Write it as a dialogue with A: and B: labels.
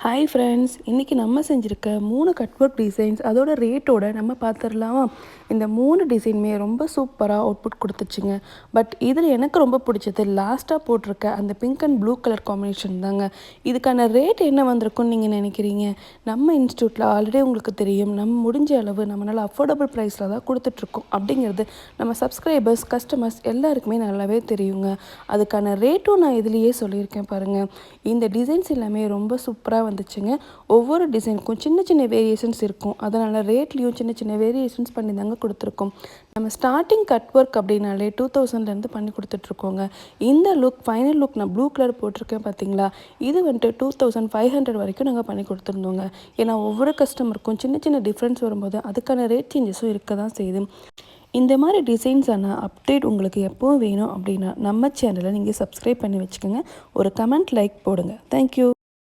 A: Hi friends, இன்றைக்கி நம்ம செஞ்சுருக்க 3 cut work designs அதோட ரேட்டோட நம்ம பார்த்துடலாமா? இந்த 3 டிசைனுமே ரொம்ப சூப்பராக அவுட்புட் கொடுத்துச்சுங்க. பட் இதில் எனக்கு ரொம்ப பிடிச்சது லாஸ்ட்டாக போட்டிருக்க அந்த pink and blue colour combination தாங்க. இதுக்கான ரேட் என்ன வந்திருக்குன்னு நீங்கள் நினைக்கிறீங்க? நம்ம இன்ஸ்டியூட்டில் ஆல்ரெடி உங்களுக்கு தெரியும், நம்ம முடிஞ்ச அளவு நம்மளால் அஃபோர்டபுள் ப்ரைஸில் தான் கொடுத்துட்ருக்கோம் அப்படிங்கிறது நம்ம சப்ஸ்கிரைபர்ஸ் கஸ்டமர்ஸ் எல்லாருக்குமே நல்லாவே தெரியுங்க. அதுக்கான ரேட்டும் நான் இதுலேயே சொல்லியிருக்கேன் பாருங்கள். இந்த டிசைன்ஸ் எல்லாமே ரொம்ப சூப்பராக வந்துச்சுங்க. ஒவ்வொரு டிசைனுக்கும் சின்ன சின்ன வேரியேஷன்ஸ் இருக்கும். அதனால் ரேட்லேயும் சின்ன சின்ன வேரியேஷன்ஸ் பண்ணி தாங்க கொடுத்துருக்கோம். நம்ம ஸ்டார்டிங் கட் ஒர்க் அப்படின்னாலே 2000லேருந்து பண்ணி கொடுத்துட்ருக்கோங்க. இந்த லுக் ஃபைனல் லுக் நான் ப்ளூ கலர் போட்டிருக்கேன் பார்த்தீங்களா, இது வந்துட்டு 2500 வரைக்கும் நாங்கள் பண்ணி கொடுத்துருந்தோங்க. ஏன்னா ஒவ்வொரு கஸ்டமருக்கும் சின்ன சின்ன டிஃப்ரென்ஸ் வரும்போது அதுக்கான ரேட் சேஞ்சஸும் இருக்க தான் செய்யுது. இந்த மாதிரி டிசைன்ஸான அப்டேட் உங்களுக்கு எப்போவும் வேணும் அப்படின்னா நம்ம சேனலை நீங்கள் சப்ஸ்கிரைப் பண்ணி வச்சுக்கோங்க. ஒரு கமெண்ட் லைக் போடுங்க. தேங்க்யூ.